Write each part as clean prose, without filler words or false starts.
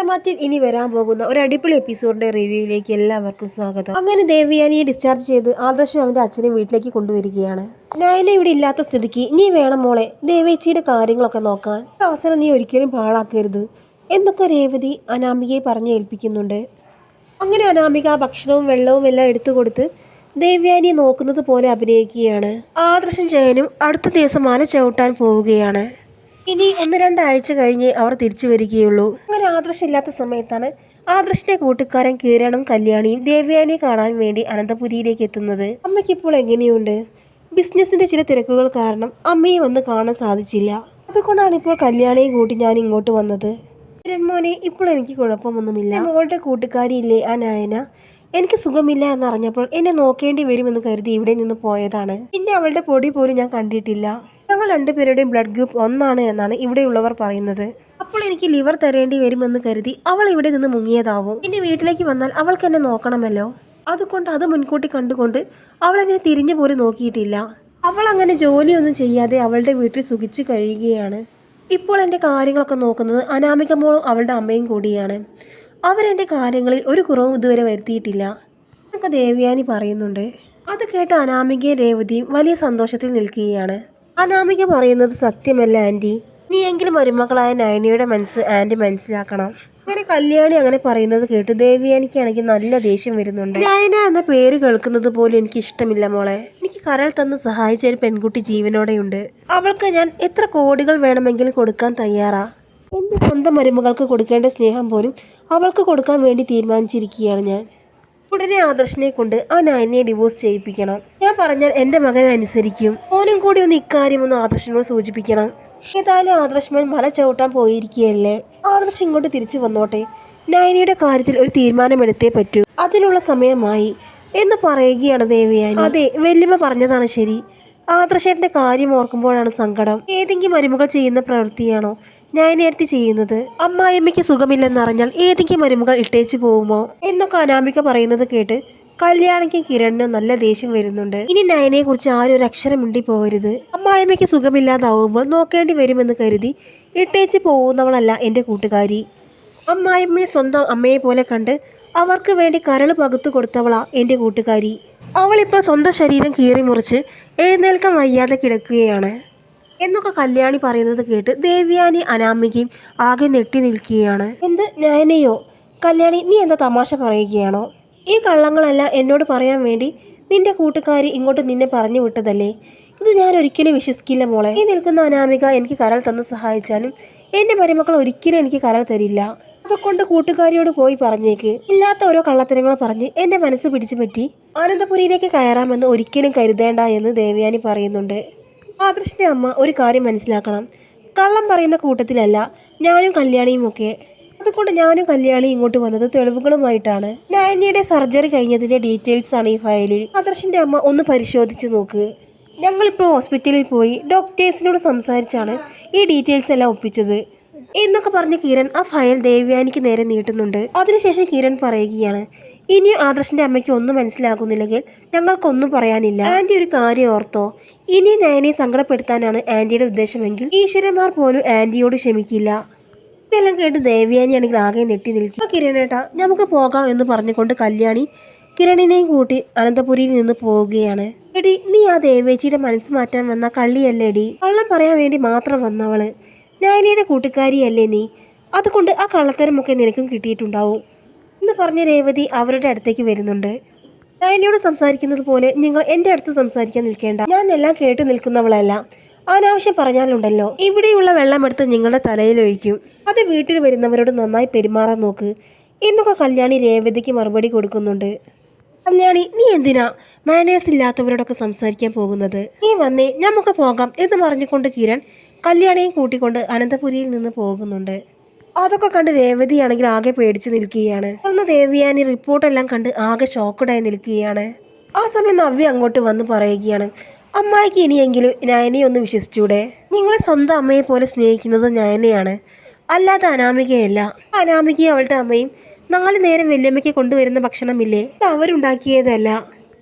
മലയാളത്തിൽ ഇനി വരാൻ പോകുന്ന ഒരു അടിപൊളി എപ്പിസോഡിന്റെ റിവ്യൂയിലേക്ക് എല്ലാവർക്കും സ്വാഗതം. അങ്ങനെ ദേവയാനിയെ ഡിസ്ചാർജ് ചെയ്ത് ആദർശം അവന്റെ അച്ഛനെ വീട്ടിലേക്ക് കൊണ്ടുവരികയാണ്. നയന ഇവിടെ ഇല്ലാത്ത സ്ഥിതിക്ക് നീ വേണം മോളെ ദേവേച്ചിയുടെ കാര്യങ്ങളൊക്കെ നോക്കാൻ. അവസരം നീ ഒരിക്കലും പാഴാക്കരുത് എന്നൊക്കെ രേവതി അനാമികയെ പറഞ്ഞു ഏൽപ്പിക്കുന്നുണ്ട്. അങ്ങനെ അനാമിക ഭക്ഷണവും വെള്ളവും എല്ലാം എടുത്തു കൊടുത്ത് ദേവയാനിയെ നോക്കുന്നത് പോലെ അഭിനയിക്കുകയാണ്. ആദർശം ജയനും അടുത്ത ദിവസം മല ചവിട്ടാൻ പോവുകയാണ്. ഇനി 1-2 ആഴ്ച കഴിഞ്ഞ് അവർ തിരിച്ചു വരികയുള്ളൂ. അങ്ങനെ ആദർശം ഇല്ലാത്ത സമയത്താണ് ആദർശിന്റെ കൂട്ടുകാരൻ കിരണും കല്യാണിയും ദേവയാനിയെ കാണാൻ വേണ്ടി അനന്തപുരിയിലേക്ക് എത്തുന്നത്. അമ്മയ്ക്കിപ്പോൾ എങ്ങനെയുണ്ട്? ബിസിനസിന്റെ ചില തിരക്കുകൾ കാരണം അമ്മയെ വന്ന് കാണാൻ സാധിച്ചില്ല. അതുകൊണ്ടാണ് ഇപ്പോൾ കല്യാണിയെ കൂട്ടി ഞാൻ ഇങ്ങോട്ട് വന്നത്. കിരൺ മോനെ, ഇപ്പോൾ എനിക്ക് കുഴപ്പമൊന്നുമില്ല. മോളുടെ കൂട്ടുകാരിയില്ലേ ആ നയന, എനിക്ക് സുഖമില്ല എന്നറിഞ്ഞപ്പോൾ എന്നെ നോക്കേണ്ടി വരുമെന്ന് കരുതി ഇവിടെ നിന്ന് പോയതാണ്. പിന്നെ അവളുടെ പൊടി പോലും ഞാൻ കണ്ടിട്ടില്ല. ഞങ്ങൾ രണ്ടുപേരുടെയും ബ്ലഡ് ഗ്രൂപ്പ് ഒന്നാണ് എന്നാണ് ഇവിടെയുള്ളവർ പറയുന്നത്. അപ്പോൾ എനിക്ക് ലിവർ തരേണ്ടി വരുമെന്ന് കരുതി അവൾ ഇവിടെ നിന്ന് മുങ്ങിയതാവും. ഇനി വീട്ടിലേക്ക് വന്നാൽ അവൾക്ക് എന്നെ നോക്കണമല്ലോ. അതുകൊണ്ട് അത് മുൻകൂട്ടി കണ്ടുകൊണ്ട് അവൾ എന്നെ തിരിഞ്ഞു പോലും നോക്കിയിട്ടില്ല. അവൾ അങ്ങനെ ജോലിയൊന്നും ചെയ്യാതെ അവളുടെ വീട്ടിൽ സുഖിച്ചു കഴിയുകയാണ്. ഇപ്പോൾ എൻ്റെ കാര്യങ്ങളൊക്കെ നോക്കുന്നത് അനാമിക മോളും അവളുടെ അമ്മയും കൂടിയാണ്. അവരെൻ്റെ കാര്യങ്ങളിൽ ഒരു കുറവും ഇതുവരെ വരുത്തിയിട്ടില്ല എന്നൊക്കെ ദേവയാനി പറയുന്നുണ്ട്. അത് കേട്ട് അനാമികയും രേവതിയും വലിയ സന്തോഷത്തിൽ നിൽക്കുകയാണ്. അനാമിക പറയുന്നത് സത്യമല്ല ആൻറ്റി, നീയെങ്കിലും മരുമകളായ നയനയുടെ മനസ്സ് ആൻറ്റി മനസ്സിലാക്കണം. അങ്ങനെ കല്യാണി അങ്ങനെ പറയുന്നത് കേട്ട് ദേവയാനിക്കാണെങ്കിൽ നല്ല ദേഷ്യം വരുന്നുണ്ട്. നയന എന്ന പേര് കേൾക്കുന്നത് പോലും എനിക്ക് ഇഷ്ടമില്ല മോളെ. എനിക്ക് കരൾ തന്ന് സഹായിച്ച ഒരു പെൺകുട്ടി ജീവനോടെയുണ്ട്. അവൾക്ക് ഞാൻ എത്ര കോടികൾ വേണമെങ്കിലും കൊടുക്കാൻ തയ്യാറാ. എൻ്റെ സ്വന്തം മരുമകൾക്ക് കൊടുക്കേണ്ട സ്നേഹം പോലും അവൾക്ക് കൊടുക്കാൻ വേണ്ടി തീരുമാനിച്ചിരിക്കുകയാണ് ഞാൻ. ഉടനെ ആദർശിനെ കൊണ്ട് ആ നയനയെ ഡിവോഴ്സ് ചെയ്യിപ്പിക്കണം. ഞാൻ പറഞ്ഞാൽ എൻ്റെ മകൻ അനുസരിക്കും. മോനും കൂടി ഒന്ന് ഇക്കാര്യം ഒന്ന് ആദർശിനോട് സൂചിപ്പിക്കണം. ഏതായാലും ആദർശ് മല ചവിട്ടാൻ പോയിരിക്കുകയല്ലേ, ആദർശ് ഇങ്ങോട്ട് തിരിച്ചു വന്നോട്ടെ. നയനയുടെ കാര്യത്തിൽ ഒരു തീരുമാനമെടുത്തേ പറ്റൂ. അതിനുള്ള സമയമായി എന്ന് പറയുകയാണ് ദേവയാനി. അതെ, വല്യമ്മ പറഞ്ഞതാണ് ശരി. ആദർശേട്ടൻ്റെ കാര്യം ഓർക്കുമ്പോഴാണ് സങ്കടം. ഏതെങ്കിലും മരുമകൾ ചെയ്യുന്ന പ്രവൃത്തിയാണോ നയനയെടുത്ത് ചെയ്യുന്നത്? അമ്മായിയമ്മയ്ക്ക് സുഖമില്ലെന്നറിഞ്ഞാൽ ഏതെങ്കിലും മരുമകൾ ഇട്ടേച്ചു പോകുമോ എന്നൊക്കെ അനാമിക പറയുന്നത് കേട്ട് കല്യാണിക്കും കിരണിനും നല്ല ദേഷ്യം വരുന്നുണ്ട്. ഇനി നയനയെ കുറിച്ച് ആരും ഒരു അക്ഷരം മിണ്ടി പോകരുത്. അമ്മായിയമ്മയ്ക്ക് സുഖമില്ലാതാവുമ്പോൾ നോക്കേണ്ടി വരുമെന്ന് കരുതി ഇട്ടേച്ച് പോകുന്നവളല്ല എൻ്റെ കൂട്ടുകാരി. അമ്മായിയമ്മയെ സ്വന്തം അമ്മയെ പോലെ കണ്ട് അവർക്ക് വേണ്ടി കരള് പകുത്തു കൊടുത്തവളാ എൻ്റെ കൂട്ടുകാരി. അവളിപ്പോൾ സ്വന്തം ശരീരം കീറി മുറിച്ച് എഴുന്നേൽക്കാൻ വയ്യാതെ കിടക്കുകയാണ് എന്നൊക്കെ കല്യാണി പറയുന്നത് കേട്ട് ദേവയാനി അനാമികയും ആകെ നെട്ടി നിൽക്കുകയാണ്. എന്ത് നയനയോ? കല്യാണി, നീ എന്താ തമാശ പറയുകയാണോ? ഈ കള്ളങ്ങളെല്ലാം എന്നോട് പറയാൻ വേണ്ടി നിന്റെ കൂട്ടുകാരി ഇങ്ങോട്ട് നിന്നെ പറഞ്ഞു വിട്ടതല്ലേ? ഇത് ഞാൻ ഒരിക്കലും വിശ്വസിക്കില്ല മോളെ. ഈ നിൽക്കുന്ന അനാമിക എനിക്ക് കരൾ തന്ന് സഹായിച്ചാലും എൻ്റെ മരുമക്കൾ ഒരിക്കലും എനിക്ക് കരൾ തരില്ല. അതുകൊണ്ട് കൂട്ടുകാരിയോട് പോയി പറഞ്ഞേക്ക്. ഇല്ലാത്ത ഓരോ കള്ളത്തരങ്ങൾ പറഞ്ഞ് എൻ്റെ മനസ്സ് പിടിച്ചു പറ്റി ആനന്ദപുരിയിലേക്ക് കയറാമെന്ന് ഒരിക്കലും കരുതേണ്ട എന്ന് ദേവയാനി പറയുന്നുണ്ട്. ആദർശിൻ്റെ അമ്മ ഒരു കാര്യം മനസ്സിലാക്കണം. കള്ളം പറയുന്ന കൂട്ടത്തിലല്ല ഞാനും കല്യാണിയും ഒക്കെ. അതുകൊണ്ട് ഞാനും കല്യാണി ഇങ്ങോട്ട് വന്നത് തെളിവുകളുമായിട്ടാണ്. നയനയുടെ സർജറി കഴിഞ്ഞതിൻ്റെ ഡീറ്റെയിൽസ് ആണ് ഈ ഫയലിൽ. ആദർശിൻ്റെ അമ്മ ഒന്ന് പരിശോധിച്ച് നോക്ക്. ഞങ്ങളിപ്പോൾ ഹോസ്പിറ്റലിൽ പോയി ഡോക്ടേഴ്സിനോട് സംസാരിച്ചാണ് ഈ ഡീറ്റെയിൽസ് എല്ലാം ഒപ്പിച്ചത് എന്നൊക്കെ പറഞ്ഞ് കിരൺ ആ ഫയൽ ദേവയാനിക്ക് നേരെ നീട്ടുന്നുണ്ട്. അതിനുശേഷം കിരൺ പറയുകയാണ്, ഇനിയും ആദർശിൻ്റെ അമ്മയ്ക്ക് ഒന്നും മനസ്സിലാകുന്നില്ലെങ്കിൽ ഞങ്ങൾക്കൊന്നും പറയാനില്ല. ആൻറ്റി ഒരു കാര്യം ഓർത്തോ, ഇനി നയനെ സങ്കടപ്പെടുത്താനാണ് ആൻറ്റിയുടെ ഉദ്ദേശമെങ്കിൽ ഈശ്വരന്മാർ പോലും ആൻറ്റിയോട് ക്ഷമിക്കില്ല. ഇതെല്ലാം കേട്ട് ദേവയാനിയാണെങ്കിൽ ആകെ നെട്ടി നിൽക്കും. കിരണേട്ടാ, നമുക്ക് പോകാം എന്ന് പറഞ്ഞുകൊണ്ട് കല്യാണി കിരണിനെയും കൂട്ടി അനന്തപുരിയിൽ നിന്ന് പോവുകയാണ്. എടി, നീ ആ ദേവേച്ചിയുടെ മനസ്സ് മാറ്റാൻ വന്ന കള്ളിയല്ലേ എടി? കള്ളം പറയാൻ വേണ്ടി മാത്രം വന്നവള്. നയനയുടെ കൂട്ടുകാരിയല്ലേ നീ? അതുകൊണ്ട് ആ കള്ളത്തരമൊക്കെ നിനക്കും കിട്ടിയിട്ടുണ്ടാവും എന്ന് പറഞ്ഞ് രേവതി അവരുടെ അടുത്തേക്ക് വരുന്നുണ്ട്. നയനയോട് സംസാരിക്കുന്നത് പോലെ നിങ്ങൾ എൻ്റെ അടുത്ത് സംസാരിക്കാൻ നിൽക്കേണ്ട. ഞാൻ എല്ലാം കേട്ട് നിൽക്കുന്നവളല്ല. അനാവശ്യം പറഞ്ഞാലുണ്ടല്ലോ ഇവിടെയുള്ള വെള്ളമെടുത്ത് നിങ്ങളുടെ തലയിലൊഴിക്കും. അത് വീട്ടിൽ വരുന്നവരോട് നന്നായി പെരുമാറാൻ നോക്ക് എന്നൊക്കെ കല്യാണി രേവതിക്ക് മറുപടി കൊടുക്കുന്നുണ്ട്. കല്യാണി, നീ എന്തിനാ മാനേഴ്സ് ഇല്ലാത്തവരോടൊക്കെ സംസാരിക്കാൻ പോകുന്നത്? നീ വന്നേ, നമുക്ക് പോകാം എന്ന് പറഞ്ഞുകൊണ്ട് കിരൺ കല്യാണിയെ കൂട്ടിക്കൊണ്ട് അനന്തപുരിയിൽ നിന്ന് പോകുന്നുണ്ട്. അതൊക്കെ കണ്ട് രേവതിയാണെങ്കിൽ ആകെ പേടിച്ച് നിൽക്കുകയാണ്. അന്ന് ദേവയാനി റിപ്പോർട്ടെല്ലാം കണ്ട് ആകെ ഷോക്കഡായി നിൽക്കുകയാണ്. ആ സമയം നവ്യ അങ്ങോട്ട് വന്ന് പറയുകയാണ്, അമ്മായിക്ക് ഇനിയെങ്കിലും നയനയെ ഒന്ന് വിശ്വസിച്ചൂടെ? നിങ്ങളെ സ്വന്തം അമ്മയെ പോലെ സ്നേഹിക്കുന്നത് നയനയാണ്, അല്ലാതെ അനാമികയല്ല. അനാമികയും അവളുടെ അമ്മയും 4 നേരം വല്യമ്മയ്ക്ക് കൊണ്ടുവരുന്ന ഭക്ഷണമില്ലേ, ഇത് അവരുണ്ടാക്കിയതല്ല.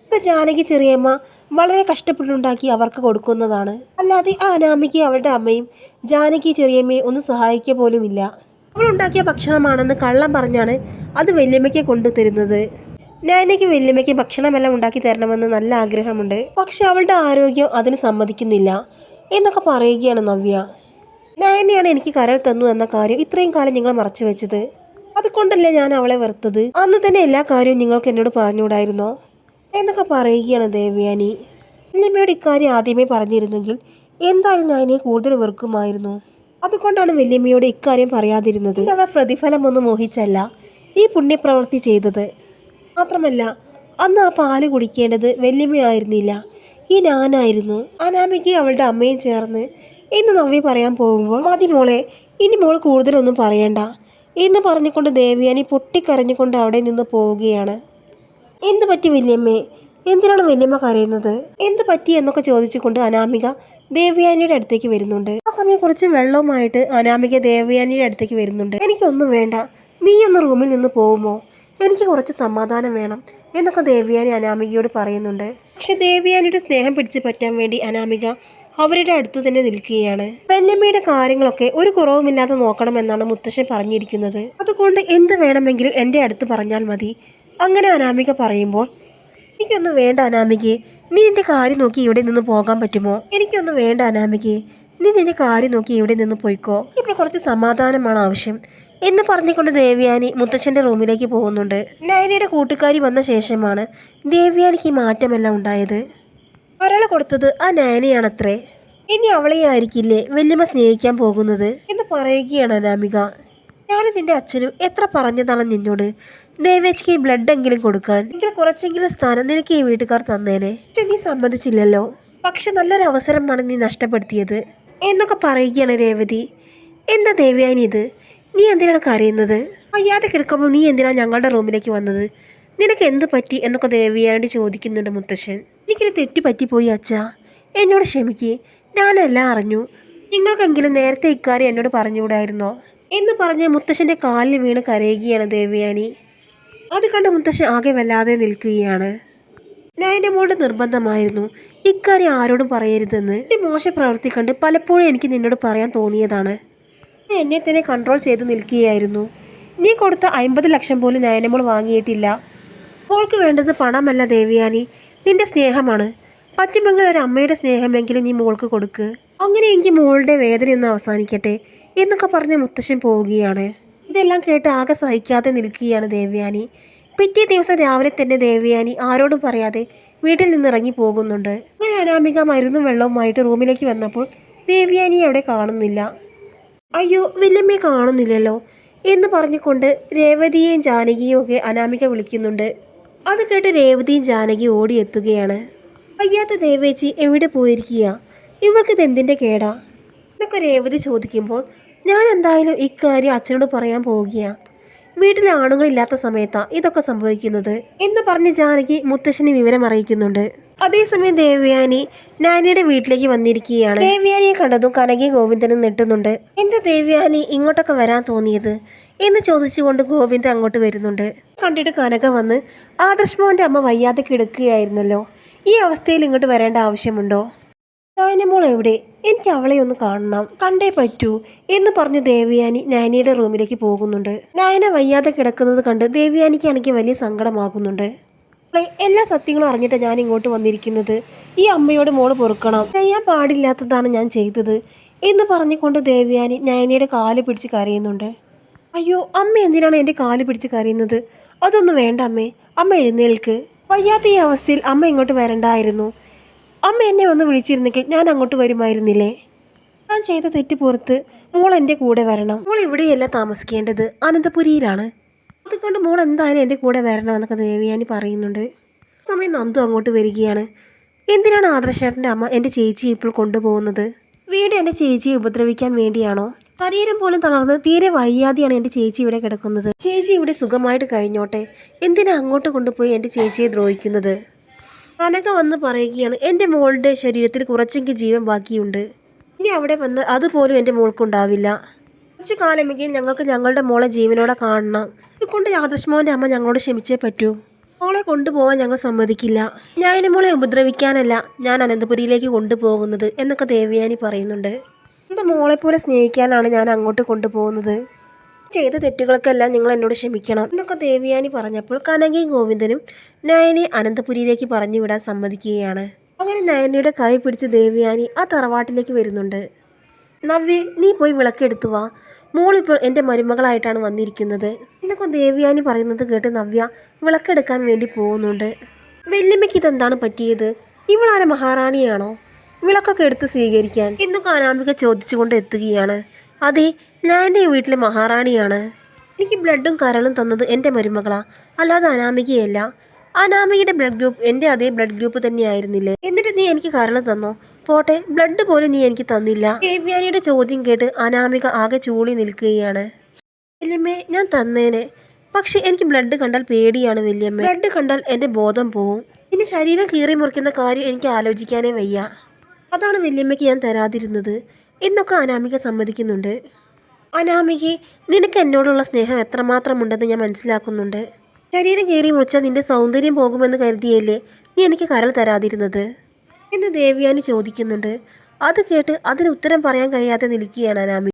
ഇത് ജാനകി ചെറിയമ്മ വളരെ കഷ്ടപ്പെട്ടുണ്ടാക്കി അവർക്ക് കൊടുക്കുന്നതാണ്. അല്ലാതെ ആ അനാമികയും അവളുടെ അമ്മയും ജാനകി ചെറിയമ്മയെ ഒന്ന് സഹായിക്കുക പോലുമില്ല. അവളുണ്ടാക്കിയ ഭക്ഷണമാണെന്ന് കള്ളം പറഞ്ഞാണ് അത് വല്യമ്മയ്ക്ക് കൊണ്ടുതരുന്നത്. നയനയ്ക്ക് വല്യമ്മയ്ക്ക് ഭക്ഷണമെല്ലാം ഉണ്ടാക്കി തരണമെന്ന് നല്ല ആഗ്രഹമുണ്ട്. പക്ഷെ അവളുടെ ആരോഗ്യം അതിന് സമ്മതിക്കുന്നില്ല എന്നൊക്കെ പറയുകയാണ് നവ്യ. നയനയാണ് എനിക്ക് കരൾ തന്നു എന്ന കാര്യം ഇത്രയും കാലം നിങ്ങൾ മറച്ചു വെച്ചത്. അതുകൊണ്ടല്ലേ ഞാൻ അവളെ വെറുത്തത്. അന്ന് തന്നെ എല്ലാ കാര്യവും നിങ്ങൾക്ക് എന്നോട് പറഞ്ഞുകൂടായിരുന്നോ എന്നൊക്കെ പറയുകയാണ് ദേവയാനി. വല്യമ്മയോട് ഇക്കാര്യം ആദ്യമേ പറഞ്ഞിരുന്നെങ്കിൽ എന്തായാലും നയനയെ കൂടുതൽ വെറുക്കുമായിരുന്നു. അതുകൊണ്ടാണ് വല്യമ്മയോട് ഇക്കാര്യം പറയാതിരുന്നത്. അവളെ പ്രതിഫലമൊന്നും മോഹിച്ചല്ല ഈ പുണ്യപ്രവൃത്തി ചെയ്തത്. മാത്രമല്ല അന്ന് ആ പാല് കുടിക്കേണ്ടത് വല്യമ്മയായിരുന്നില്ല, ഈ ഞാനായിരുന്നു. അനാമികയും അവളുടെ അമ്മയും ചേർന്ന് എന്ന് നവ്യ പറയാൻ പോകുമ്പോൾ മതി മോളെ, ഇനി മോൾ കൂടുതലൊന്നും പറയണ്ട എന്ന് പറഞ്ഞുകൊണ്ട് ദേവയാനി പൊട്ടിക്കരഞ്ഞുകൊണ്ട് അവിടെ നിന്ന് പോവുകയാണ്. എന്ത് പറ്റി വല്യമ്മേ, എന്തിനാണ് വല്യമ്മ കരയുന്നത്, എന്ത് പറ്റി എന്നൊക്കെ ചോദിച്ചുകൊണ്ട് അനാമിക ദേവയാനിയുടെ അടുത്തേക്ക് വരുന്നുണ്ട്. ആ സമയം കുറച്ച് വെള്ളവുമായിട്ട് അനാമിക ദേവയാനിയുടെ അടുത്തേക്ക് വരുന്നുണ്ട്. എനിക്കൊന്നും വേണ്ട, നീ ഒന്ന് റൂമിൽ നിന്ന് പോകുമോ, എനിക്ക് കുറച്ച് സമാധാനം വേണം എന്നൊക്കെ ദേവയാനി അനാമികയോട് പറയുന്നുണ്ട്. പക്ഷെ ദേവയാനിയുടെ സ്നേഹം പിടിച്ചു പറ്റാൻ വേണ്ടി അനാമിക അവരുടെ അടുത്ത് തന്നെ നിൽക്കുകയാണ്. വല്യമ്മയുടെ കാര്യങ്ങളൊക്കെ ഒരു കുറവുമില്ലാതെ നോക്കണമെന്നാണ് മുത്തശ്ശൻ പറഞ്ഞിരിക്കുന്നത്. അതുകൊണ്ട് എന്ത് വേണമെങ്കിലും എൻ്റെ അടുത്ത് പറഞ്ഞാൽ മതി. അങ്ങനെ അനാമിക പറയുമ്പോൾ എനിക്കൊന്നും വേണ്ട അനാമികയെ, നീ നിന്റെ കാര്യം നോക്കി ഇവിടെ നിന്ന് പോകാൻ പറ്റുമോ, എനിക്കൊന്നും വേണ്ട അനാമികയെ, നീ നിന്റെ കാര്യം നോക്കി ഇവിടെ നിന്ന് പോയിക്കോ, ഇപ്പോൾ കുറച്ച് സമാധാനമാണ് ആവശ്യം എന്ന് പറഞ്ഞുകൊണ്ട് ദേവയാനി മുത്തച്ഛൻ്റെ റൂമിലേക്ക് പോകുന്നുണ്ട്. നയനയുടെ കൂട്ടുകാരി വന്ന ശേഷമാണ് ദേവയാനിക്ക് ഈ മാറ്റമെല്ലാം ഉണ്ടായത്. ഒരാൾ കൊടുത്തത് ആ നയനയാണത്രേ. ഇനി അവളെ ആയിരിക്കില്ലേ വല്യമ്മ സ്നേഹിക്കാൻ പോകുന്നത് എന്ന് പറയുകയാണ് അനാമിക. ഞാനും നിന്റെ അച്ഛനും എത്ര പറഞ്ഞതാണ് നിന്നോട് ദേവേച്ചിക്ക് ബ്ലഡ് എങ്കിലും കൊടുക്കാൻ, എങ്കിൽ കുറച്ചെങ്കിലും സ്ഥാനം നിനക്ക് ഈ വീട്ടുകാർ തന്നേനെ. പക്ഷെ നീ സമ്മതിച്ചില്ലല്ലോ. പക്ഷെ നല്ലൊരു അവസരമാണ് നീ നഷ്ടപ്പെടുത്തിയത് എന്നൊക്കെ പറയുകയാണ് രേവതി. എന്താ ദേവയാനി ഇത്, നീ എന്തിനാണ് കരയുന്നത്, വയ്യാതെ കിടക്കുമ്പോൾ നീ എന്തിനാണ് ഞങ്ങളുടെ റൂമിലേക്ക് വന്നത്, നിനക്ക് എന്ത് പറ്റി എന്നൊക്കെ ദേവയാനി ചോദിക്കുന്നുണ്ട് മുത്തശ്ശൻ. എനിക്കൊരു തെറ്റ് പറ്റിപ്പോയി അച്ഛാ, എന്നോട് ക്ഷമിക്ക്, ഞാനെല്ലാം അറിഞ്ഞു. നിങ്ങൾക്കെങ്കിലും നേരത്തെ ഇക്കാര്യം എന്നോട് പറഞ്ഞുകൂടായിരുന്നോ എന്ന് പറഞ്ഞ് മുത്തശ്ശൻ്റെ കാലിൽ വീണ് കരയുകയാണ് ദേവയാനി. അത് കണ്ട് മുത്തശ്ശൻ ആകെ വല്ലാതെ നിൽക്കുകയാണ്. നയൻ്റെ മോളുടെ നിർബന്ധമായിരുന്നു ഇക്കാര്യം ആരോടും പറയരുതെന്ന്. ഈ മോശ പ്രവൃത്തി കണ്ട് പലപ്പോഴും എനിക്ക് നിന്നോട് പറയാൻ തോന്നിയതാണ്. എന്നെ തന്നെ കൺട്രോൾ ചെയ്ത് നിൽക്കുകയായിരുന്നു. നീ കൊടുത്ത 50 ലക്ഷം പോലും നയനമോൾ വാങ്ങിയിട്ടില്ല. മോൾക്ക് വേണ്ടത് പണമല്ല ദേവയാനി, നിന്റെ സ്നേഹമാണ്. പറ്റുമെങ്കിൽ ഒരു അമ്മയുടെ സ്നേഹമെങ്കിലും നീ മോൾക്ക് കൊടുക്ക്. അങ്ങനെയെങ്കിൽ മോളുടെ വേദനയൊന്ന് അവസാനിക്കട്ടെ എന്നൊക്കെ പറഞ്ഞ് മുത്തശ്ശൻ പോവുകയാണ്. ഇതെല്ലാം കേട്ട് ആകെ സഹിക്കാതെ നിൽക്കുകയാണ് ദേവയാനി. പിറ്റേ ദിവസം രാവിലെ തന്നെ ദേവയാനി ആരോടും പറയാതെ വീട്ടിൽ നിന്ന് ഇറങ്ങി പോകുന്നുണ്ട്. അങ്ങനെ അനാമിക മരുന്നും വെള്ളവുമായിട്ട് റൂമിലേക്ക് വന്നപ്പോൾ ദേവയാനി അവിടെ കാണുന്നില്ല. അയ്യോ വല്യമ്മയെ കാണുന്നില്ലല്ലോ എന്ന് പറഞ്ഞുകൊണ്ട് രേവതിയെയും ജാനകിയും ഒക്കെ അനാമിക വിളിക്കുന്നുണ്ട്. അത് കേട്ട് രേവതിയും ജാനകിയും ഓടിയെത്തുകയാണ്. വയ്യാത്ത ദേവേച്ചി എവിടെ പോയിരിക്കുക, ഇവർക്ക് ഇതെന്തിൻ്റെ കേടാ എന്നൊക്കെ രേവതി ചോദിക്കുമ്പോൾ ഞാൻ എന്തായാലും ഇക്കാര്യം അച്ഛനോട് പറയാൻ പോവുകയാണ്. വീട്ടിലെ ആണുങ്ങളില്ലാത്ത സമയത്താണ് ഇതൊക്കെ സംഭവിക്കുന്നത് എന്ന് പറഞ്ഞ് ജാനകി മുത്തശ്ശനെ വിവരം അറിയിക്കുന്നുണ്ട്. അതേസമയം ദേവയാനി നാനിയുടെ വീട്ടിലേക്ക് വന്നിരിക്കുകയാണ്. ദേവയാനിയെ കണ്ടതും കനകയും ഗോവിന്ദനും നെട്ടുന്നുണ്ട്. എന്താ ദേവയാനി ഇങ്ങോട്ടൊക്കെ വരാൻ തോന്നിയത് എന്ന് ചോദിച്ചുകൊണ്ട് ഗോവിന്ദൻ അങ്ങോട്ട് വരുന്നുണ്ട്. കണ്ടിട്ട് കനക വന്ന് ആദർശ് മോൻ്റെ അമ്മ വയ്യാതെ കിടക്കുകയായിരുന്നല്ലോ, ഈ അവസ്ഥയിൽ ഇങ്ങോട്ട് വരേണ്ട ആവശ്യമുണ്ടോ, നയനമോൾ എവിടെ, എനിക്ക് അവളെ ഒന്ന് കാണണം, കണ്ടേ പറ്റൂ എന്ന് പറഞ്ഞ് ദേവയാനി നയനയുടെ റൂമിലേക്ക് പോകുന്നുണ്ട്. നയന വയ്യാതെ കിടക്കുന്നത് കണ്ട് ദേവയാനിക്കാണെങ്കിൽ വലിയ സങ്കടമാകുന്നുണ്ട്. എല്ലാ സത്യങ്ങളും അറിഞ്ഞിട്ട് ഞാൻ ഇങ്ങോട്ട് വന്നിരിക്കുന്നത്, ഈ അമ്മയോട് മോള് പൊറുക്കണം, ചെയ്യാൻ പാടില്ലാത്തതാണ് ഞാൻ ചെയ്തത് എന്ന് പറഞ്ഞുകൊണ്ട് ദേവയാനി നയനയുടെ കാല് പിടിച്ച് കരയുന്നുണ്ട്. അയ്യോ അമ്മ എന്തിനാണ് എൻ്റെ കാല് പിടിച്ച് കരയുന്നത്, അതൊന്നും വേണ്ട അമ്മേ, അമ്മ എഴുന്നേൽക്ക്, വയ്യാത്ത ഈ അവസ്ഥയിൽ അമ്മ ഇങ്ങോട്ട് വരണ്ടായിരുന്നു. അമ്മ എന്നെ ഒന്ന് വിളിച്ചിരുന്നെങ്കിൽ ഞാൻ അങ്ങോട്ട് വരുമായിരുന്നില്ലേ. ഞാൻ ചെയ്ത തെറ്റ് പുറത്ത് മോൾ എൻ്റെ കൂടെ വരണം. മോൾ ഇവിടെയല്ല താമസിക്കേണ്ടത്, അനന്തപുരിയിലാണ്. അതുകൊണ്ട് മോൾ എന്തായാലും എൻ്റെ കൂടെ വരണമെന്നൊക്കെ ദേവയാനി പറയുന്നുണ്ട്. സമയം നന്ദു അങ്ങോട്ട് വരികയാണ്. എന്തിനാണ് ആദർശേട്ടൻ്റെ അമ്മ എൻ്റെ ചേച്ചിയെ ഇപ്പോൾ കൊണ്ടുപോകുന്നത്, വീട് എൻ്റെ ചേച്ചിയെ ഉപദ്രവിക്കാൻ വേണ്ടിയാണോ, ശരീരം പോലും തളർന്ന് തീരെ വയ്യാതെയാണ് എൻ്റെ ചേച്ചി ഇവിടെ കിടക്കുന്നത്, ചേച്ചി ഇവിടെ സുഖമായിട്ട് കഴിഞ്ഞോട്ടെ, എന്തിനാ അങ്ങോട്ട് കൊണ്ടുപോയി എൻ്റെ ചേച്ചിയെ ദ്രോഹിക്കുന്നത്. കനക വന്ന് പറയുകയാണ് എൻ്റെ മോളുടെ ശരീരത്തിൽ കുറച്ചെങ്കിൽ ജീവൻ ബാക്കിയുണ്ട്, ഇനി അവിടെ വന്ന് അതുപോലും എൻ്റെ മോൾക്കുണ്ടാവില്ല. കുറച്ച് കാലമെങ്കിലും ഞങ്ങൾക്ക് ഞങ്ങളുടെ മോളെ ജീവനോടെ കാണണം. അതുകൊണ്ട് ആദർശ് അമ്മ ഞങ്ങളോട് ക്ഷമിച്ചേ പറ്റൂ. മോളെ കൊണ്ടുപോകാൻ ഞങ്ങൾ സമ്മതിക്കില്ല. ഞാൻ മോളെ ഉപദ്രവിക്കാനല്ല ഞാൻ അനന്തപുരിയിലേക്ക് കൊണ്ടുപോകുന്നത് എന്നൊക്കെ ദേവയാനി പറയുന്നുണ്ട്. എൻ്റെ മോളെപ്പോലെ സ്നേഹിക്കാനാണ് ഞാൻ അങ്ങോട്ട് കൊണ്ടുപോകുന്നത്. ചെയ്ത തെറ്റുകൾക്കെല്ലാം നിങ്ങൾ എന്നോട് ക്ഷമിക്കണം എന്നൊക്കെ ദേവയാനി പറഞ്ഞപ്പോൾ കനകയും ഗോവിന്ദനും നയനെ അനന്തപുരിയിലേക്ക് പറഞ്ഞു വിടാൻ സമ്മതിക്കുകയാണ്. അങ്ങനെ നയനയുടെ കൈ പിടിച്ച് ദേവയാനി ആ തറവാട്ടിലേക്ക് വരുന്നുണ്ട്. നവ്യ, നീ പോയി വിളക്കെടുത്തു വാ, മോളിപ്പോൾ എൻ്റെ മരുമകളായിട്ടാണ് വന്നിരിക്കുന്നത് എന്നൊക്കെ ദേവയാനി പറയുന്നത് കേട്ട് നവ്യ വിളക്കെടുക്കാൻ വേണ്ടി പോകുന്നുണ്ട്. വല്യമ്മയ്ക്ക് ഇതെന്താണ് പറ്റിയത്? ഇവളാരെ മഹാറാണിയാണോ വിളക്കൊക്കെ എടുത്ത് സ്വീകരിക്കാൻ എന്നൊക്കെ അനാമിക ചോദിച്ചുകൊണ്ട് എത്തുകയാണ്. അതെ, ഞാൻ എൻ്റെ വീട്ടിലെ മഹാറാണിയാണ്. എനിക്ക് ബ്ലഡും കരളും തന്നത് എൻ്റെ മരുമകളാ, അല്ലാതെ അനാമികയല്ല. അനാമികയുടെ ബ്ലഡ് ഗ്രൂപ്പ് എൻ്റെ അതേ ബ്ലഡ് ഗ്രൂപ്പ് തന്നെയായിരുന്നില്ലേ? എന്നിട്ട് നീ എനിക്ക് കരൾ തന്നോ? പോട്ടെ, ബ്ലഡ് പോലും നീ എനിക്ക് തന്നില്ല. ദേവ്യാനിയുടെ ചോദ്യം കേട്ട് അനാമിക ആകെ ചൂളി നിൽക്കുകയാണ്. വല്യമ്മേ, ഞാൻ തന്നേനെ, പക്ഷെ എനിക്ക് ബ്ലഡ് കണ്ടാൽ പേടിയാണ് വല്യമ്മ. ബ്ലഡ് കണ്ടാൽ എൻ്റെ ബോധം പോവും. പിന്നെ ശരീരം കീറി മുറിക്കുന്ന കാര്യം എനിക്ക് ആലോചിക്കാനേ വയ്യ. അതാണ് വല്യമ്മയ്ക്ക് ഞാൻ തരാതിരുന്നത് എന്നൊക്കെ അനാമിക സമ്മതിക്കുന്നുണ്ട്. അനാമികെ, നിനക്ക് എന്നോടുള്ള സ്നേഹം എത്രമാത്രം ഉണ്ടെന്ന് ഞാൻ മനസ്സിലാക്കുന്നുണ്ട്. ശരീരം കീറി മുറിച്ചാൽ നിന്റെ സൗന്ദര്യം പോകുമെന്ന് കരുതിയല്ലേ നീ എനിക്ക് കരൾ തരാതിരുന്നത് എന്ന് ദേവയാനി ചോദിക്കുന്നുണ്ട്. അത് കേട്ട് അതിന് ഉത്തരം പറയാൻ കഴിയാതെ നിൽക്കുകയാണ് അനാമിക.